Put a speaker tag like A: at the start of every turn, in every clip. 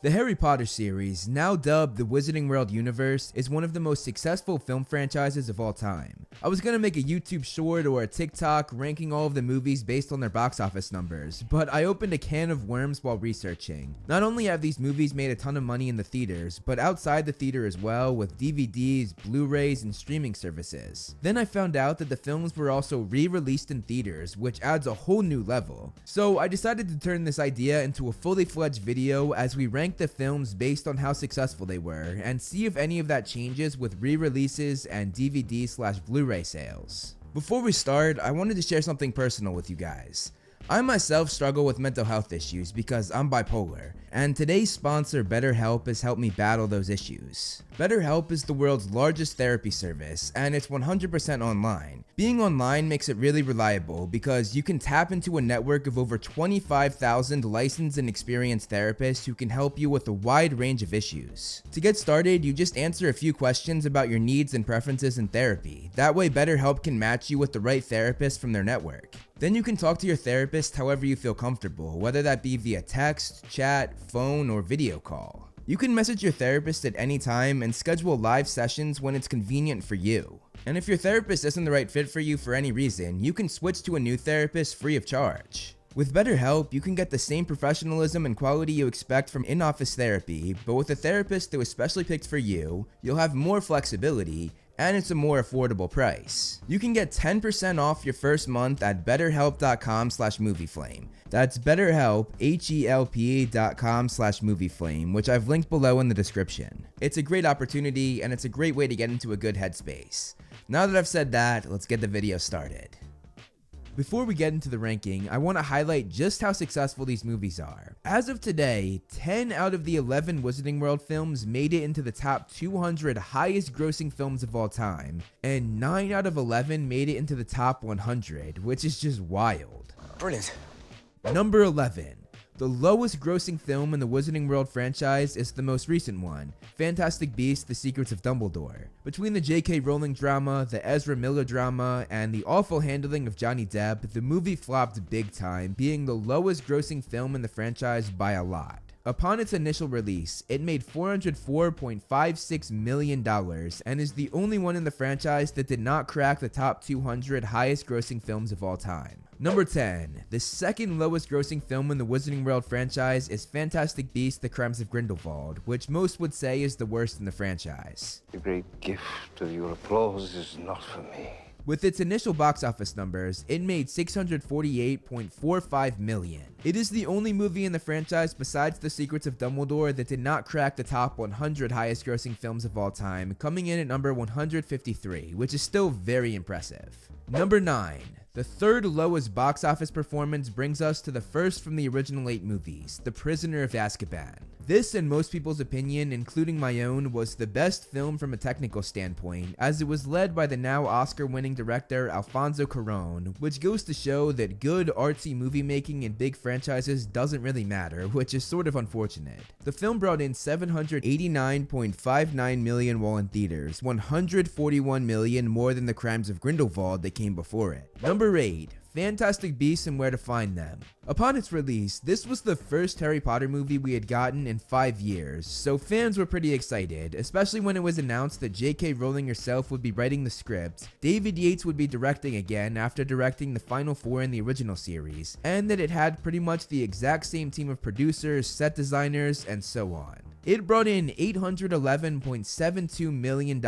A: The Harry Potter series, now dubbed the Wizarding World Universe, is one of the most successful film franchises of all time. I was gonna make a YouTube short or a TikTok ranking all of the movies based on their box office numbers, but I opened a can of worms while researching. Not only have these movies made a ton of money in the theaters, but outside the theater as well, with DVDs, Blu-rays, and streaming services. Then I found out that the films were also re-released in theaters, which adds a whole new level. So I decided to turn this idea into a fully fledged video as we rank the films based on how successful they were, and see if any of that changes with re-releases and DVD/Blu-ray sales. Before we start, I wanted to share something personal with you guys. I myself struggle with mental health issues because I'm bipolar, and today's sponsor BetterHelp has helped me battle those issues. BetterHelp is the world's largest therapy service, and it's 100% online. Being online makes it really reliable because you can tap into a network of over 25,000 licensed and experienced therapists who can help you with a wide range of issues. To get started, you just answer a few questions about your needs and preferences in therapy. That way BetterHelp can match you with the right therapist from their network. Then you can talk to your therapist however you feel comfortable, whether that be via text, chat, phone, or video call. You can message your therapist at any time and schedule live sessions when it's convenient for you. And if your therapist isn't the right fit for you for any reason, you can switch to a new therapist free of charge. With BetterHelp, you can get the same professionalism and quality you expect from in-office therapy, but with a therapist that was specially picked for you, you'll have more flexibility, and it's a more affordable price. You can get 10% off your first month at betterhelp.com/movieflame. That's BetterHelp, HELP.com/movieflame, which I've linked below in the description. It's a great opportunity, and it's a great way to get into a good headspace. Now that I've said that, let's get the video started. Before we get into the ranking, I want to highlight just how successful these movies are. As of today, 10 out of the 11 Wizarding World films made it into the top 200 highest grossing films of all time, and 9 out of 11 made it into the top 100, which is just wild.
B: Brilliant.
A: Number 11. The lowest grossing film in the Wizarding World franchise is the most recent one, Fantastic Beasts: The Secrets of Dumbledore. Between the J.K. Rowling drama, the Ezra Miller drama, and the awful handling of Johnny Depp, the movie flopped big time, being the lowest grossing film in the franchise by a lot. Upon its initial release, it made $404.56 million and is the only one in the franchise that did not crack the top 200 highest grossing films of all time. Number 10. The second lowest grossing film in the Wizarding World franchise is Fantastic Beasts: The Crimes of Grindelwald, which most would say is the worst in the franchise.
B: The great gift of your applause is not for me.
A: With its initial box office numbers, it made $648.45 million. It is the only movie in the franchise besides The Secrets of Dumbledore that did not crack the top 100 highest grossing films of all time, coming in at number 153, which is still very impressive. Number 9. The third lowest box office performance brings us to the first from the original 8 movies, The Prisoner of Azkaban. This, in most people's opinion, including my own, was the best film from a technical standpoint, as it was led by the now Oscar-winning director Alfonso Cuarón, which goes to show that good artsy movie making in big franchises doesn't really matter, which is sort of unfortunate. The film brought in $789.59 million while in theaters, $141 million more than The Crimes of Grindelwald that came before it. Number 8. Fantastic Beasts and Where to Find Them. Upon its release, this was the first Harry Potter movie we had gotten in 5 years, so fans were pretty excited, especially when it was announced that J.K. Rowling herself would be writing the script, David Yates would be directing again after directing the final 4 in the original series, and that it had pretty much the exact same team of producers, set designers, and so on. It brought in $811.72 million,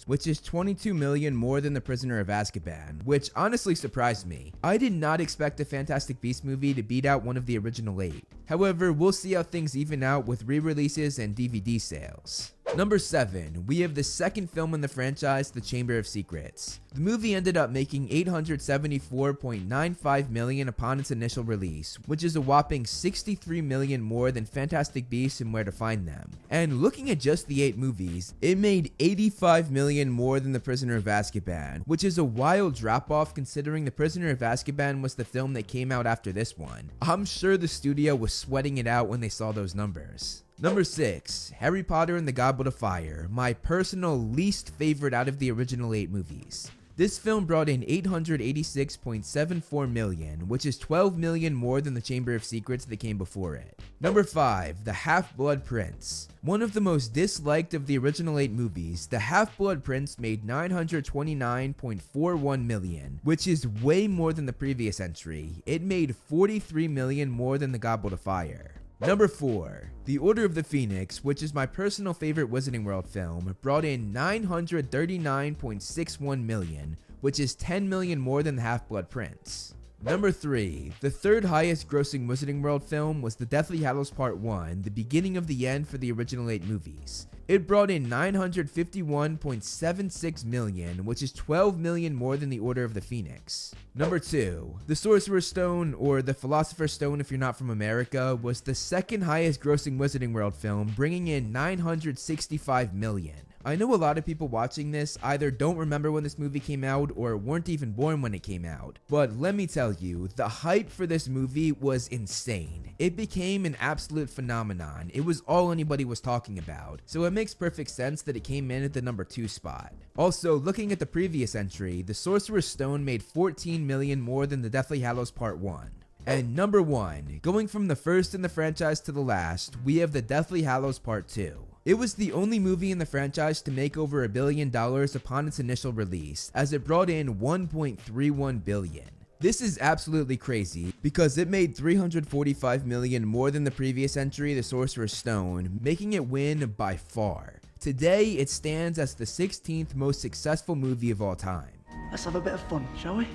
A: which is $22 million more than The Prisoner of Azkaban, which honestly surprised me. I did not expect a Fantastic Beasts movie to beat out one of the original 8. However, we'll see how things even out with re-releases and DVD sales. Number 7, we have the second film in the franchise, The Chamber of Secrets. The movie ended up making $874.95 million upon its initial release, which is a whopping $63 million more than Fantastic Beasts and Where to Find Them. And looking at just the 8 movies, it made $85 million more than The Prisoner of Azkaban, which is a wild drop-off considering The Prisoner of Azkaban was the film that came out after this one. I'm sure the studio was sweating it out when they saw those numbers. Number 6, Harry Potter and the Goblet of Fire, my personal least favorite out of the original 8 movies. This film brought in $886.74 million, which is $12 million more than The Chamber of Secrets that came before it. Number 5, The Half-Blood Prince. One of the most disliked of the original 8 movies, The Half-Blood Prince made $929.41 million, which is way more than the previous entry. It made $43 million more than The Goblet of Fire. Number 4, The Order of the Phoenix, which is my personal favorite Wizarding World film, brought in $939.61 million, which is $10 million more than The Half-Blood Prince. Number 3, the third highest grossing Wizarding World film was The Deathly Hallows Part 1, the beginning of the end for the original 8 movies. It brought in $951.76 million, which is $12 million more than The Order of the Phoenix. Number 2, The Sorcerer's Stone, or The Philosopher's Stone if you're not from America, was the second highest grossing Wizarding World film, bringing in $965 million. I know a lot of people watching this either don't remember when this movie came out or weren't even born when it came out, but let me tell you, the hype for this movie was insane. It became an absolute phenomenon. It was all anybody was talking about, so it makes perfect sense that it came in at the number 2 spot. Also, looking at the previous entry, The Sorcerer's Stone made $14 million more than The Deathly Hallows Part 1. And number 1, going from the first in the franchise to the last, we have The Deathly Hallows Part 2. It was the only movie in the franchise to make over $1 billion upon its initial release, as it brought in $1.31 billion. This is absolutely crazy because it made $345 million more than the previous entry, The Sorcerer's Stone, making it win by far. Today, it stands as the 16th most successful movie of all time.
C: Let's have a bit of fun, shall we?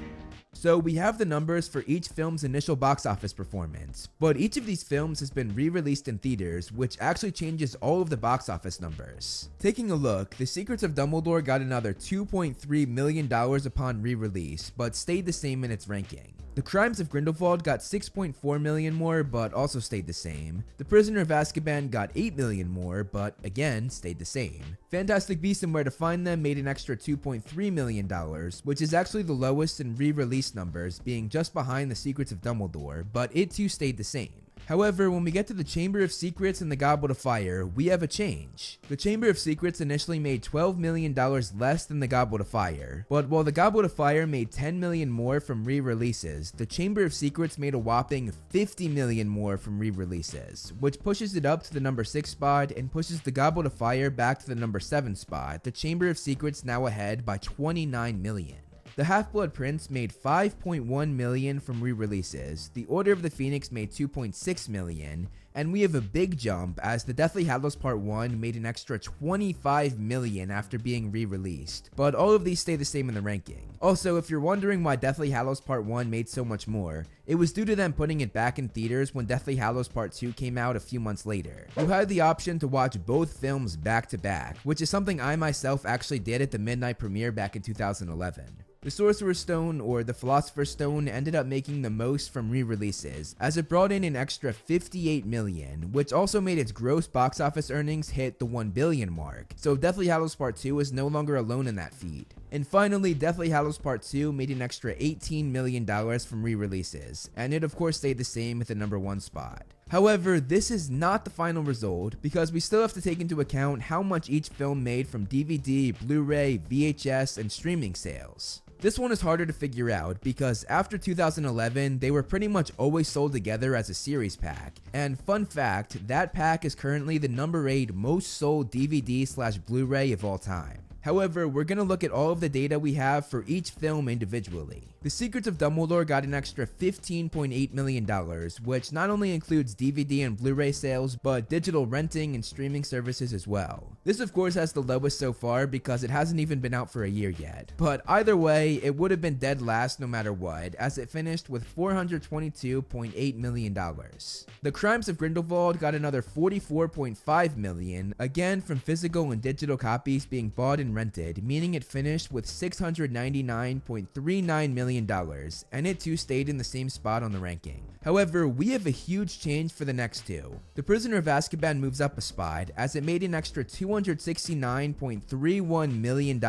A: So we have the numbers for each film's initial box office performance, but each of these films has been re-released in theaters, which actually changes all of the box office numbers. Taking a look, The Secrets of Dumbledore got another $2.3 million upon re-release, but stayed the same in its ranking. The Crimes of Grindelwald got $6.4 million more, but also stayed the same. The Prisoner of Azkaban got $8 million more, but again, stayed the same. Fantastic Beasts and Where to Find Them made an extra $2.3 million, which is actually the lowest in re-release numbers, being just behind The Secrets of Dumbledore, but it too stayed the same. However, when we get to The Chamber of Secrets and The Goblet of Fire, we have a change. The Chamber of Secrets initially made $12 million less than The Goblet of Fire, but while The Goblet of Fire made $10 million more from re-releases, The Chamber of Secrets made a whopping $50 million more from re-releases, which pushes it up to the number 6 spot and pushes The Goblet of Fire back to the number 7 spot, The Chamber of Secrets now ahead by $29 million. The Half-Blood Prince made $5.1 million from re-releases, The Order of the Phoenix made $2.6 million, and we have a big jump as The Deathly Hallows Part 1 made an extra $25 million after being re-released, but all of these stay the same in the ranking. Also, if you're wondering why Deathly Hallows Part 1 made so much more, it was due to them putting it back in theaters when Deathly Hallows Part 2 came out a few months later. You had the option to watch both films back to back, which is something I myself actually did at the midnight premiere back in 2011. The Sorcerer's Stone, or The Philosopher's Stone, ended up making the most from re-releases, as it brought in an extra $58 million, which also made its gross box office earnings hit the $1 billion mark, so Deathly Hallows Part 2 is no longer alone in that feat. And finally, Deathly Hallows Part 2 made an extra $18 million from re-releases, and it of course stayed the same at the number 1 spot. However, this is not the final result, because we still have to take into account how much each film made from DVD, Blu-ray, VHS, and streaming sales. This one is harder to figure out because after 2011, they were pretty much always sold together as a series pack. And fun fact, that pack is currently the number 8 most sold DVD/Blu-ray of all time. However, we're going to look at all of the data we have for each film individually. The Secrets of Dumbledore got an extra $15.8 million, which not only includes DVD and Blu-ray sales, but digital renting and streaming services as well. This of course has the lowest so far because it hasn't even been out for a year yet. But either way, it would have been dead last no matter what, as it finished with $422.8 million. The Crimes of Grindelwald got another $44.5 million, again from physical and digital copies being bought and rented, meaning it finished with $699.39 million, and it too stayed in the same spot on the ranking. However, we have a huge change for the next two. The Prisoner of Azkaban moves up a spot as it made an extra $269.31 million,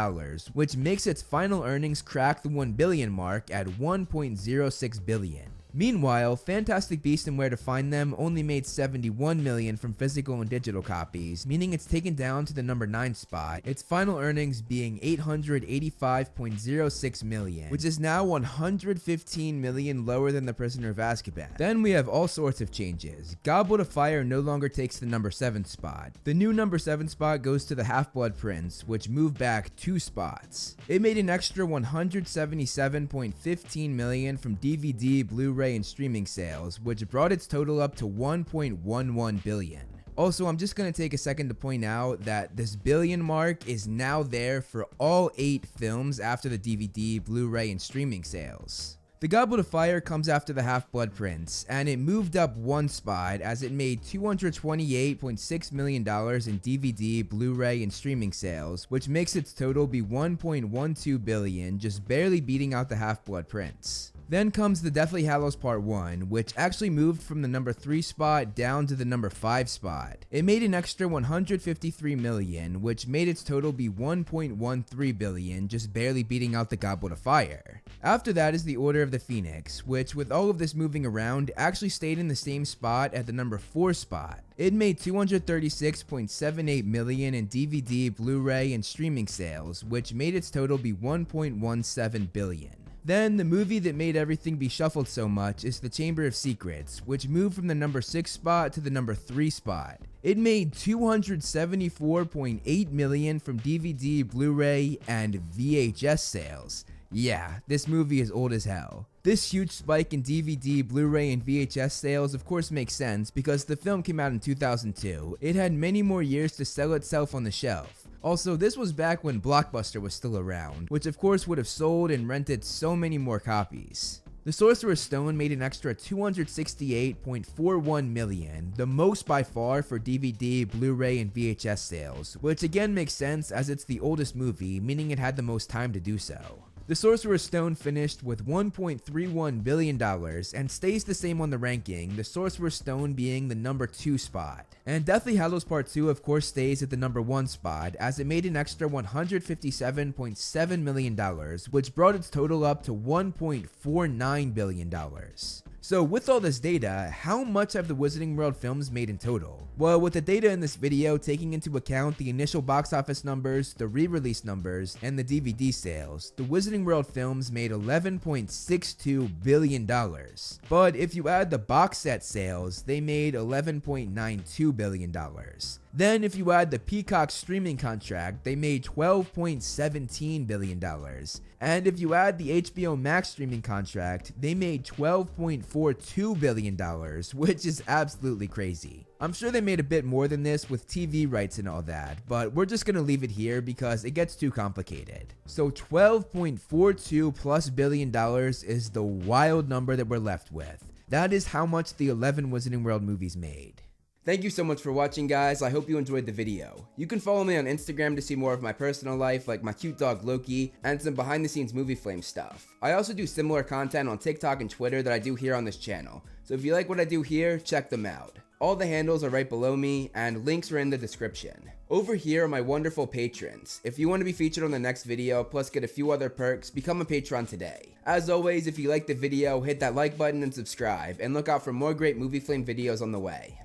A: which makes its final earnings crack the $1 billion mark at $1.06 billion. Meanwhile, Fantastic Beasts and Where to Find Them only made 71 million from physical and digital copies, meaning it's taken down to the number 9 spot, its final earnings being 885.06 million, which is now 115 million lower than The Prisoner of Azkaban. Then we have all sorts of changes. Goblet of Fire no longer takes the number 7 spot. The new number 7 spot goes to The Half-Blood Prince, which moved back 2 spots. It made an extra 177.15 million from DVD, Blu-ray, and streaming sales, which brought its total up to 1.11 billion. Also, I'm just going to take a second to point out that this billion mark is now there for all 8 films after the DVD, Blu-ray, and streaming sales. The Goblet of Fire comes after The Half-Blood Prince, and it moved up 1 spot as it made $228.6 million in DVD, Blu-ray, and streaming sales, which makes its total be 1.12 billion, just barely beating out The Half-Blood Prince. Then comes The Deathly Hallows Part 1, which actually moved from the number 3 spot down to the number 5 spot. It made an extra 153 million, which made its total be 1.13 billion, just barely beating out The Goblet of Fire. After that is The Order of the Phoenix, which with all of this moving around actually stayed in the same spot at the number 4 spot. It made 236.78 million in DVD, Blu-ray, and streaming sales, which made its total be 1.17 billion. Then, the movie that made everything be shuffled so much is The Chamber of Secrets, which moved from the number 6 spot to the number 3 spot. It made 274.8 million from DVD, Blu-ray, and VHS sales. Yeah, this movie is old as hell. This huge spike in DVD, Blu-ray, and VHS sales of course makes sense because the film came out in 2002. It had many more years to sell itself on the shelf. Also, this was back when Blockbuster was still around, which of course would have sold and rented so many more copies. The Sorcerer's Stone made an extra 268.41 million, the most by far for DVD, Blu-ray, and VHS sales, which again makes sense as it's the oldest movie, meaning it had the most time to do so. The Sorcerer's Stone finished with $1.31 billion and stays the same on the ranking, the Sorcerer's Stone being the number 2 spot. And Deathly Hallows Part 2 of course stays at the number 1 spot as it made an extra $157.7 million, which brought its total up to $1.49 billion. So with all this data, how much have the Wizarding World films made in total? Well, with the data in this video taking into account the initial box office numbers, the re-release numbers, and the DVD sales, the Wizarding World films made $11.62 billion. But if you add the box set sales, they made $11.92 billion. Then if you add the Peacock streaming contract, they made $12.17 billion. And if you add the HBO Max streaming contract, they made $12.42 billion, which is absolutely crazy. I'm sure they made a bit more than this with TV rights and all that, but we're just gonna leave it here because it gets too complicated. So $12.42 plus billion is the wild number that we're left with. That is how much the 11 Wizarding World movies made. Thank you so much for watching, guys. I hope you enjoyed the video. You can follow me on Instagram to see more of my personal life, like my cute dog Loki, and some behind the scenes movie flame stuff. I also do similar content on TikTok and Twitter that I do here on this channel, so if you like what I do here, check them out. All the handles are right below me, and links are in the description. Over here are my wonderful patrons. If you want to be featured on the next video, plus get a few other perks, become a patron today. As always, if you liked the video, hit that like button and subscribe, and look out for more great Movie Flame videos on the way.